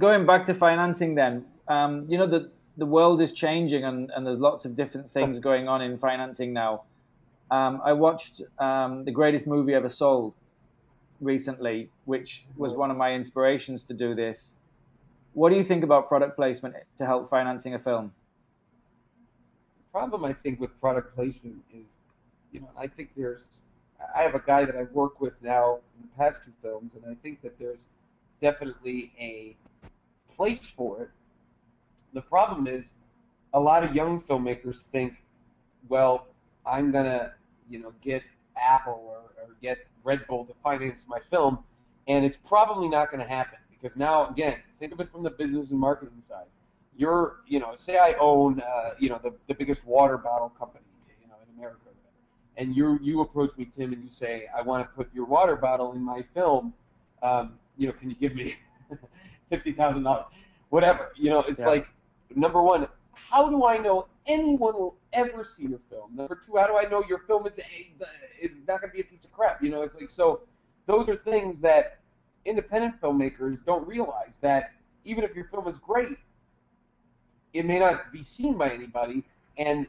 going back to financing then, you know, the world is changing and there's lots of different things going on in financing now. I watched The Greatest Movie Ever Sold recently, which was one of my inspirations to do this. What do you think about product placement to help financing a film? The problem I think with product placement is, I think I have a guy that I work with now in the past two films, and I think that there's definitely a place for it. The problem is a lot of young filmmakers think, well, I'm gonna, get Apple or get Red Bull to finance my film, and it's probably not going to happen because now, again, think of it from the business and marketing side. You're, say I own, the biggest water bottle company, in America, or whatever, and you approach me, Tim, and you say, I want to put your water bottle in my film. Can you give me $50,000? Whatever. It's like, number one, how do I know anyone will ever see your film? Number two, how do I know your film is not going to be a piece of crap? It's like, so those are things that independent filmmakers don't realize, that even if your film is great, it may not be seen by anybody. And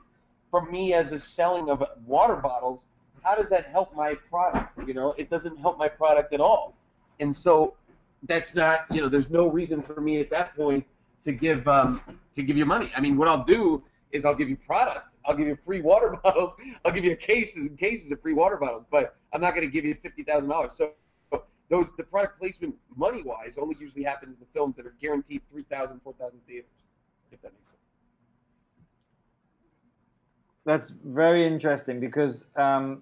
for me, as a selling of water bottles, how does that help my product? It doesn't help my product at all. And so that's not, there's no reason for me at that point to give you money. I mean, what I'll do is I'll give you product. I'll give you free water bottles. I'll give you cases and cases of free water bottles, but I'm not going to give you $50,000. So the product placement money-wise only usually happens in the films that are guaranteed 3,000, 4,000 theaters, if that makes sense. That's very interesting because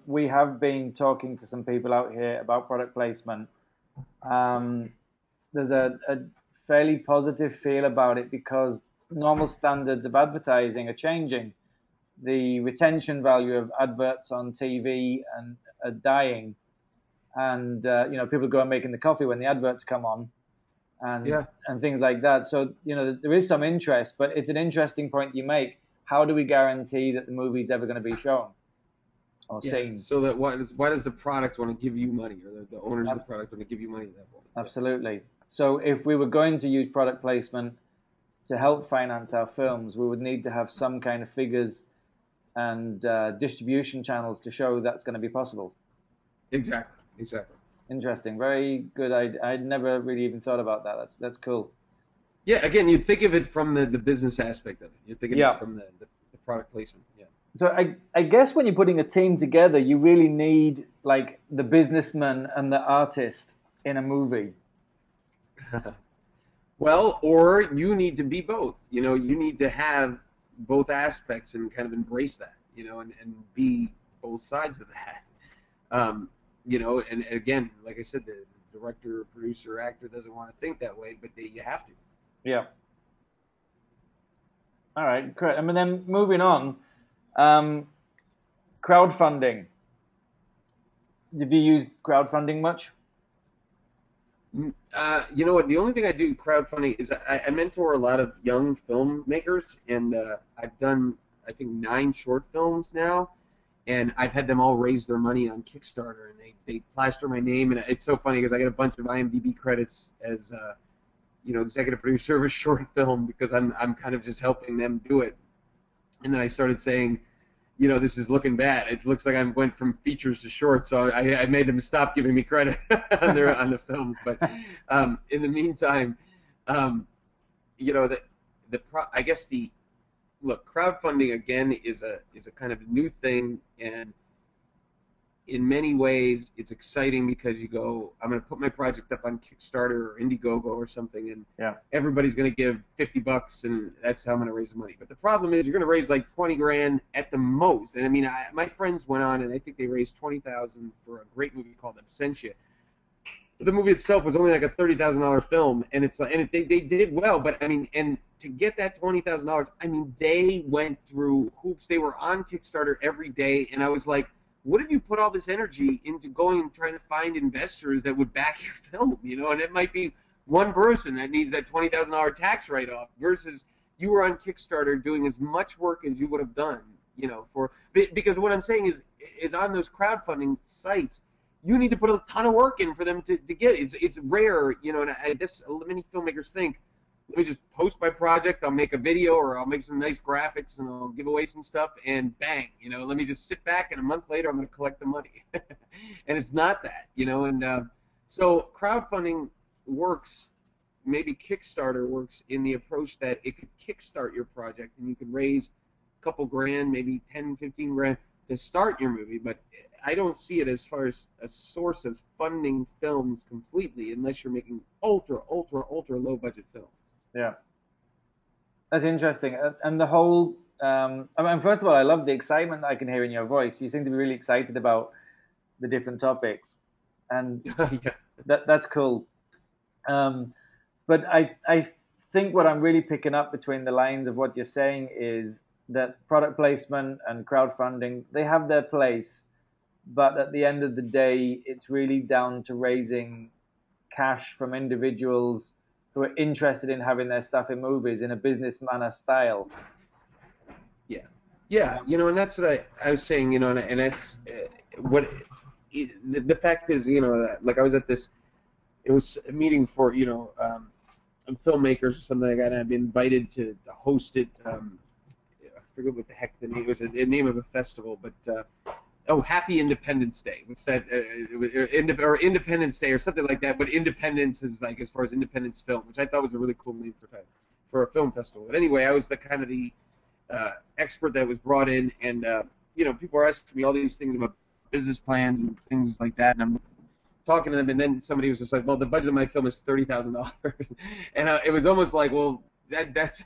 we have been talking to some people out here about product placement. There's a fairly positive feel about it because normal standards of advertising are changing. The retention value of adverts on TV are dying, and people go and making the coffee when the adverts come on, and things like that. So there is some interest, but it's an interesting point you make. How do we guarantee that the movie's ever going to be shown or seen? So that why does the product want to give you money, or the owners of the product want to give you money at that point? Absolutely. So if we were going to use product placement to help finance our films, we would need to have some kind of figures and distribution channels to show that's going to be possible. Exactly. Interesting. Very good. I'd never really even thought about that. That's cool. Yeah, again, you think of it from the business aspect of it. You think of it from the product placement. Yeah. So I guess when you're putting a team together, you really need like the businessman and the artist in a movie. Well, or you need to be both. You need to have both aspects and kind of embrace that, and be both sides of that. And again, like I said, the director, producer, actor doesn't want to think that way, but you have to. Yeah. All right, great. I mean, then moving on, crowdfunding. Have you used crowdfunding much? You know what? The only thing I do crowdfunding is I mentor a lot of young filmmakers, and I've done, I think, 9 short films now, and I've had them all raise their money on Kickstarter, and they plaster my name, and it's so funny because I get a bunch of IMDb credits as executive producer of a short film because I'm kind of just helping them do it, and then I started saying, this is looking bad. It looks like I went from features to shorts, so I made them stop giving me credit on the films. But in the meantime, I guess crowdfunding again is a kind of new thing, and in many ways it's exciting because you go, I'm going to put my project up on Kickstarter or Indiegogo or something, and everybody's going to give $50, and that's how I'm going to raise the money. But the problem is you're going to raise like 20 grand at the most. And I mean, my friends went on, and I think they raised 20,000 for a great movie called Absentia. But the movie itself was only like a $30,000 film, and they did well. But I mean, and to get that $20,000, I mean, they went through hoops. They were on Kickstarter every day, and I was like, what if you put all this energy into going and trying to find investors that would back your film, and it might be one person that needs that $20,000 tax write-off versus you were on Kickstarter doing as much work as you would have done, because what I'm saying is on those crowdfunding sites, you need to put a ton of work in for them to get it. It's rare, and I guess many filmmakers think, let me just post my project. I'll make a video or I'll make some nice graphics and I'll give away some stuff and bang, let me just sit back and a month later I'm going to collect the money. And it's not that, and so crowdfunding works. Maybe Kickstarter works in the approach that it could kickstart your project and you could raise a couple grand, maybe 10, 15 grand to start your movie, but I don't see it as far as a source of funding films completely unless you're making ultra low budget films. Yeah, that's interesting. And the whole, first of all, I love the excitement I can hear in your voice. You seem to be really excited about the different topics, and Yeah. that's cool. But I think what I'm really picking up between the lines of what you're saying is that product placement and crowdfunding, they have their place, but at the end of the day, it's really down to raising cash from individuals who are interested in having their stuff in movies in a business manner style. Yeah, and that's what I was saying, and that's what the fact is, like I was at this, it was a meeting for, filmmakers or something like that, and I've been invited to host it. I forget what the heck the name, it was the name of a festival, but Happy Independence Day. What's that? Or Independence Day or something like that. But Independence is like as far as Independence film, which I thought was a really cool name for a film festival. But anyway, I was the kind of the expert that was brought in, and people were asking me all these things about business plans and things like that, and I'm talking to them, and then somebody was just like, "Well, the budget of my film is $30,000," and it was almost like, well, that's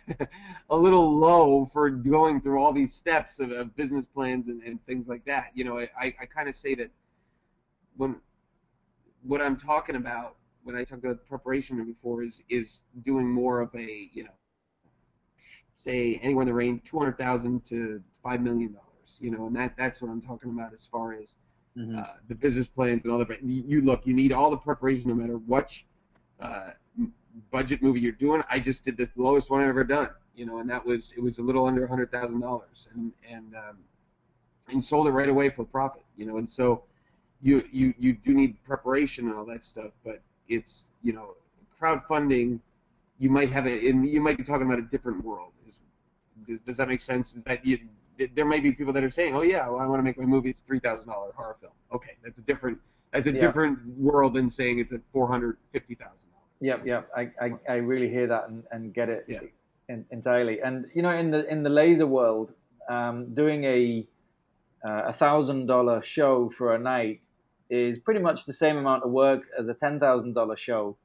a little low for going through all these steps of business plans and things like that. I kind of say that what I'm talking about when I talked about preparation before is doing more of a, say anywhere in the range $200,000 to $5 million, and that's what I'm talking about as far as the business plans and all that. You need all the preparation no matter what budget movie you're doing. I just did the lowest one I've ever done, and it was a little under $100,000, and sold it right away for profit, and so you do need preparation and all that stuff, but it's, crowdfunding, you might be talking about a different world. Does that make sense? Is that there may be people that are saying, oh yeah, well, I want to make my movie, it's $3,000 horror film. Okay, that's a different different world than saying it's a $450,000. Yep. I really hear that and get it entirely. And in the laser world, doing a $1,000 show for a night is pretty much the same amount of work as a $10,000 show.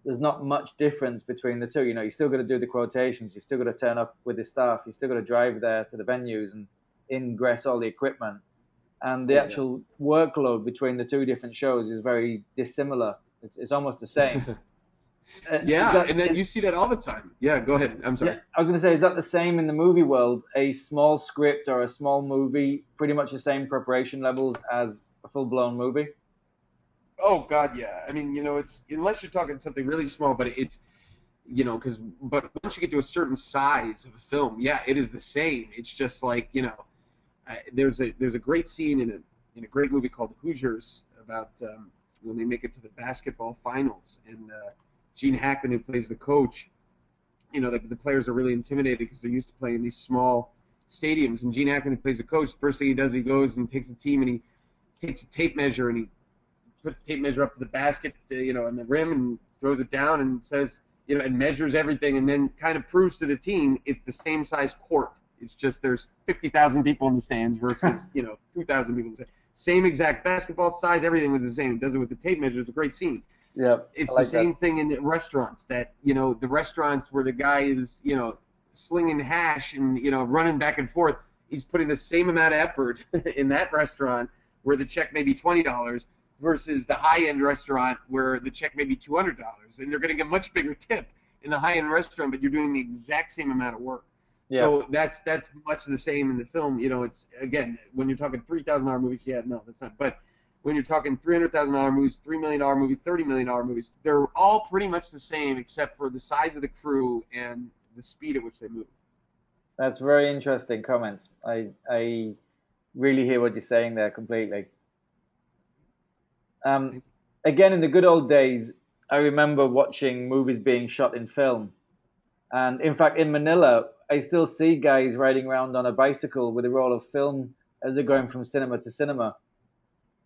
There's not much difference between the two. You still got to do the quotations. You still got to turn up with the staff. You still got to drive there to the venues and ingress all the equipment. And the actual workload between the two different shows is very dissimilar. It's almost the same. And then you see that all the time. Yeah, go ahead. I'm sorry. Yeah, I was going to say, is that the same in the movie world? A small script or a small movie, pretty much the same preparation levels as a full-blown movie? Oh God, yeah. I mean, it's, unless you're talking something really small, but it's, but once you get to a certain size of a film, yeah, it is the same. It's just like, there's a great scene in a great movie called Hoosiers about when they make it to the basketball finals, and Gene Hackman, who plays the coach, the players are really intimidated because they're used to playing in these small stadiums, and Gene Hackman, who plays the coach, first thing he does, he goes and takes the team and he takes a tape measure and he puts the tape measure up to the basket, on the rim, and throws it down and says, and measures everything, and then kind of proves to the team it's the same size court. It's just there's 50,000 people in the stands versus 2,000 people in the stands. Same exact basketball size, everything was the same. He does it with the tape measure. It's a great scene. Yeah, it's the same thing in the restaurants. That the restaurants where the guy is slinging hash and running back and forth. He's putting the same amount of effort in that restaurant where the check may be $20 versus the high-end restaurant where the check may be $200, and they're going to get a much bigger tip in the high-end restaurant, but you're doing the exact same amount of work. Yeah. So that's much the same in the film. It's, again, when you're talking $3,000 movies, no, that's not. But when you're talking $300,000 movies, $3 million movies, $30 million movies, they're all pretty much the same except for the size of the crew and the speed at which they move. That's very interesting comments. I really hear what you're saying there completely. Again, in the good old days, I remember watching movies being shot in film, And in fact, in Manila, I still see guys riding around on a bicycle with a roll of film as they're going from cinema to cinema.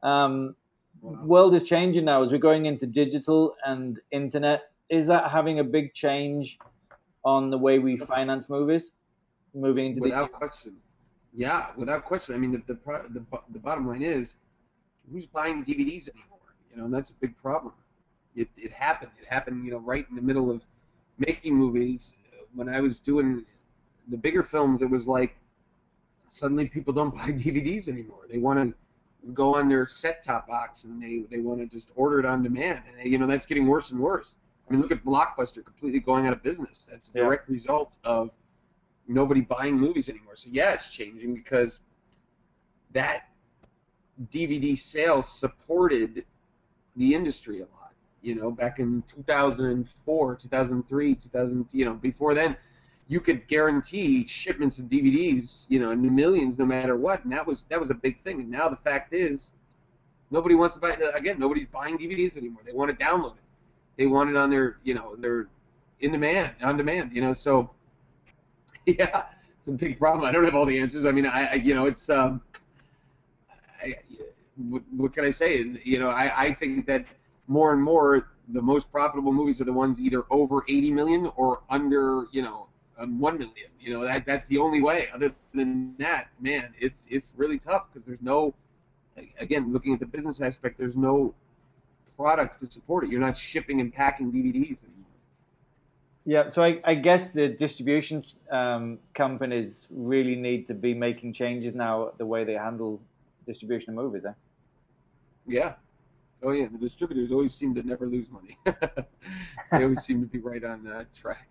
Wow. World is changing now as we're going into digital and internet. Is that having a big change on the way we finance movies, moving into the? Without question. Yeah, without question. I mean, the bottom line is, who's buying DVDs anymore? You know, and that's a big problem. It happened. It happened, you know, right in the middle of making movies. When I was doing the bigger films, it was like suddenly people don't buy DVDs anymore. They want to go on their set-top box and they want to just order it on demand. And, you know, that's getting worse and worse. I mean, look at Blockbuster completely going out of business. That's a direct result of nobody buying movies anymore. So yeah, it's changing because that DVD sales supported the industry a lot. You know, back in 2004, 2003, 2000, you know, before then, you could guarantee shipments of DVDs, you know, in the millions no matter what, and that was a big thing. And now the fact is, nobody wants to buy. Again, nobody's buying DVDs anymore. They want to download it. They want it on their, you know, their on demand. You know, so yeah, it's a big problem. I don't have all the answers. I mean, you know, it's what can I say? Is, you know, I think that more and more the most profitable movies are the ones either over 80 million or under, you know, 1 million. You know, that's the only way. Other than that, man, it's really tough because there's no, again, looking at the business aspect, there's no product to support it. You're not shipping and packing DVDs anymore. Yeah, so I guess the distribution companies really need to be making changes now the way they handle distribution of movies. Yeah. Oh yeah. The distributors always seem to never lose money. They always seem to be right on track.